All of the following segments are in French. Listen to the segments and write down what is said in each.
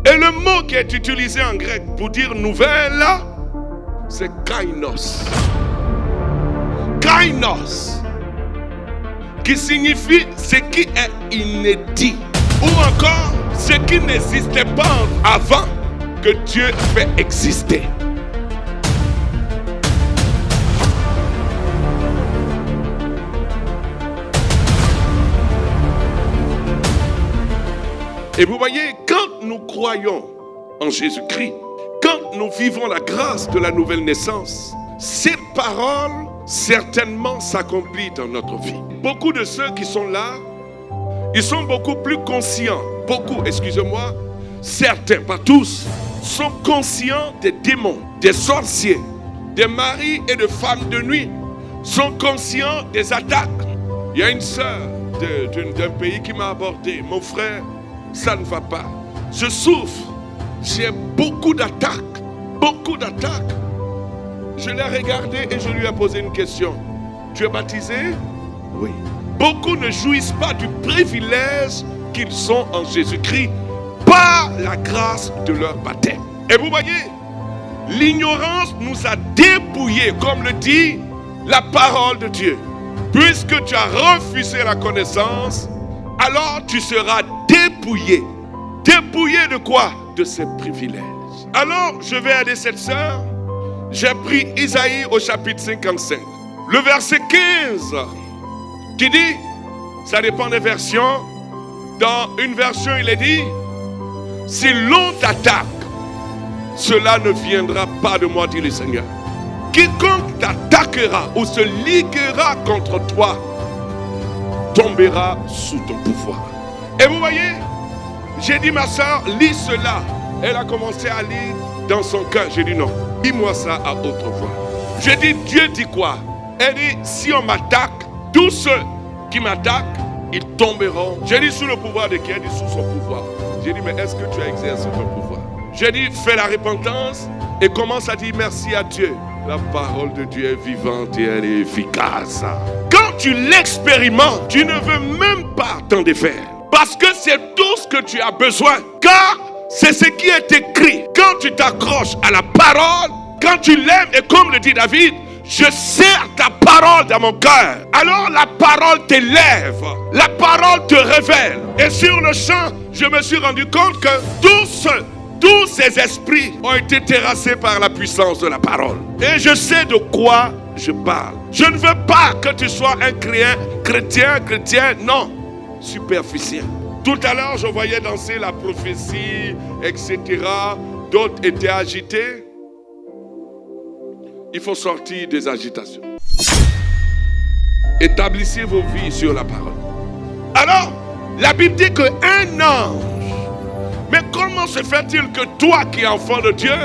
Et le mot qui est utilisé en grec pour dire nouvelle, c'est kainos. Kainos, qui signifie ce qui est inédit, ou encore ce qui n'existait pas avant que Dieu fait exister. Et vous voyez, quand nous croyons en Jésus-Christ, quand nous vivons la grâce de la nouvelle naissance, ces paroles certainement s'accomplissent dans notre vie. Beaucoup de ceux qui sont là, ils sont beaucoup plus conscients. Certains, pas tous, sont conscients des démons, des sorciers, des maris et de femmes de nuit, sont conscients des attaques. Il y a une sœur d'un pays qui m'a abordé. Mon frère, ça ne va pas. Je souffre. J'ai beaucoup d'attaques. Beaucoup d'attaques. Je l'ai regardé et je lui ai posé une question. Tu es baptisé? Oui. Beaucoup ne jouissent pas du privilège qu'ils sont en Jésus-Christ par la grâce de leur baptême. Et vous voyez, l'ignorance nous a dépouillés, comme le dit la parole de Dieu. Puisque tu as refusé la connaissance, alors tu seras dépouillé. Dépouillé de quoi? De ses privilèges. Alors, je vais aider cette sœur. J'ai pris Isaïe au chapitre 55. Le verset 15 qui dit, ça dépend des versions. Dans une version, il est dit, si l'on t'attaque, cela ne viendra pas de moi, dit le Seigneur. Quiconque t'attaquera ou se liguera contre toi tombera sous ton pouvoir. Et vous voyez, j'ai dit, ma soeur, lis cela. Elle a commencé à lire dans son cœur. J'ai dit non, dis-moi ça à haute voix. J'ai dit, Dieu dit quoi? Elle dit, si on m'attaque, tous ceux qui m'attaquent, ils tomberont. J'ai dit, sous le pouvoir de qui? Elle dit, sous son pouvoir. J'ai dit, mais est-ce que tu as exercé ton pouvoir? J'ai dit, fais la repentance et commence à dire merci à Dieu. La parole de Dieu est vivante et elle est efficace. Quand tu l'expérimentes, tu ne veux même pas t'en défaire. Parce que c'est tout ce que tu as besoin. Car c'est ce qui est écrit. Quand tu t'accroches à la parole, quand tu l'aimes, et comme le dit David, je serre ta parole dans mon cœur. Alors la parole t'élève, la parole te révèle. Et sur le champ, je me suis rendu compte que tous ces esprits ont été terrassés par la puissance de la parole. Et je sais de quoi je parle. Je ne veux pas que tu sois un chrétien, non, superficiel. Tout à l'heure, je voyais danser la prophétie, etc. D'autres étaient agités. Il faut sortir des agitations. Établissez vos vies sur la parole. Alors, la Bible dit qu'un ange. Mais comment se fait-il que toi qui es enfant de Dieu,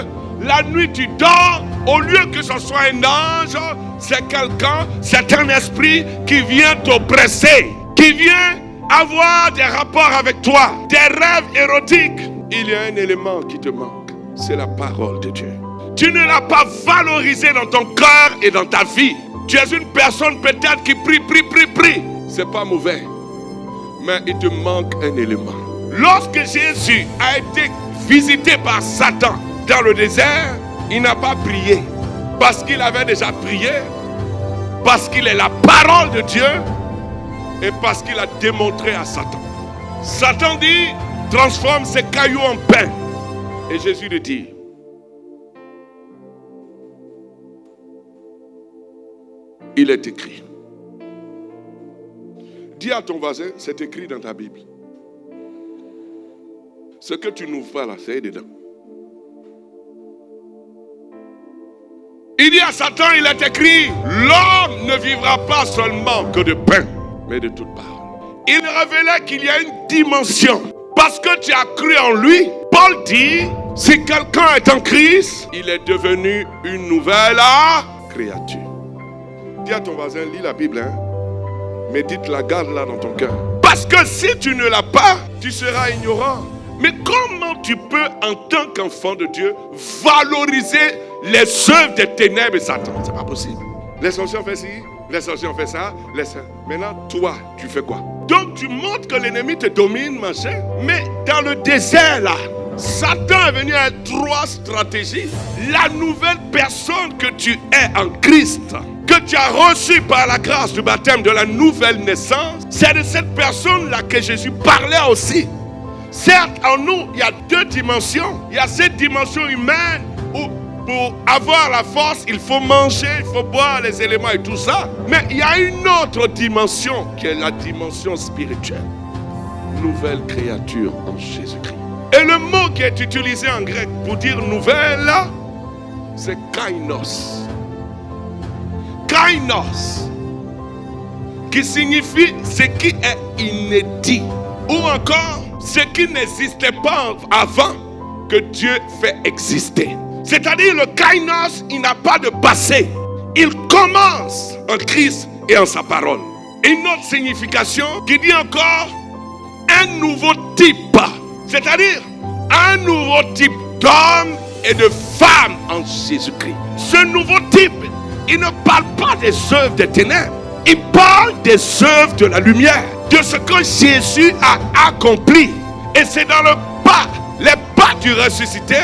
la nuit tu dors, au lieu que ce soit un ange, c'est quelqu'un, c'est un esprit qui vient t'oppresser, qui vient avoir des rapports avec toi, des rêves érotiques. Il y a un élément qui te manque, c'est la parole de Dieu. Tu ne l'as pas valorisé dans ton cœur et dans ta vie. Tu es une personne peut-être qui prie. C'est pas mauvais, mais il te manque un élément. Lorsque Jésus a été visité par Satan dans le désert, il n'a pas prié parce qu'il avait déjà prié, parce qu'il est la parole de Dieu et parce qu'il a démontré à Satan. Satan dit, transforme ces cailloux en pain. Et Jésus lui dit, il est écrit. Dis à ton voisin, c'est écrit dans ta Bible. Ce que tu n'ouvres pas là, c'est dedans. Il dit à Satan, il est écrit, l'homme ne vivra pas seulement que de pain, mais de toute parole. Il révélait qu'il y a une dimension. Parce que tu as cru en lui, Paul dit, si quelqu'un est en Christ, il est devenu une nouvelle créature. Dis à ton voisin, lis la Bible, médite-la, garde-la dans ton cœur. Parce que si tu ne l'as pas, tu seras ignorant. Mais comment tu peux, en tant qu'enfant de Dieu, valoriser les œuvres des ténèbres et Satan? C'est pas possible. Les sorciers ont fait ci, les sorciers ont fait ça, Maintenant, toi, tu fais quoi? Donc tu montres que l'ennemi te domine, machin. Mais dans le désert là, Satan est venu avec 3 stratégies. La nouvelle personne que tu es en Christ, que tu as reçue par la grâce du baptême de la nouvelle naissance, c'est de cette personne-là que Jésus parlait aussi. Certes, en nous, il y a 2 dimensions. Il y a cette dimension humaine où pour avoir la force, il faut manger, il faut boire les éléments et tout ça. Mais il y a une autre dimension qui est la dimension spirituelle. Nouvelle créature en Jésus-Christ. Et le mot qui est utilisé en grec pour dire nouvelle, c'est kainos. Kainos, qui signifie ce qui est inédit. Ou encore, ce qui n'existait pas avant que Dieu fait exister. C'est-à-dire le kainos, il n'a pas de passé. Il commence en Christ et en sa parole. Une autre signification qui dit encore un nouveau type. C'est-à-dire un nouveau type d'homme et de femme en Jésus-Christ. Ce nouveau type, il ne parle pas des œuvres des ténèbres. Il parle des œuvres de la lumière. De ce que Jésus a accompli. Et c'est dans les pas du ressuscité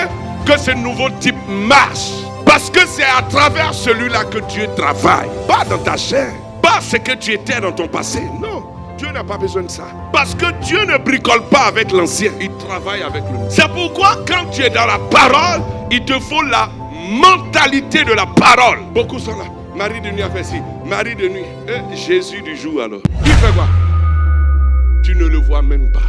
que ce nouveau type marche. Parce que c'est à travers celui-là que Dieu travaille. Pas dans ta chair. Pas ce que tu étais dans ton passé. Non, Dieu n'a pas besoin de ça. Parce que Dieu ne bricole pas avec l'ancien. Il travaille avec le nouveau. C'est pourquoi quand tu es dans la parole, il te faut la mentalité de la parole. Beaucoup sont là. Marie de nuit a fait ci. Marie de nuit. Et Jésus du jour alors. Il fait quoi? Tu ne le vois même pas.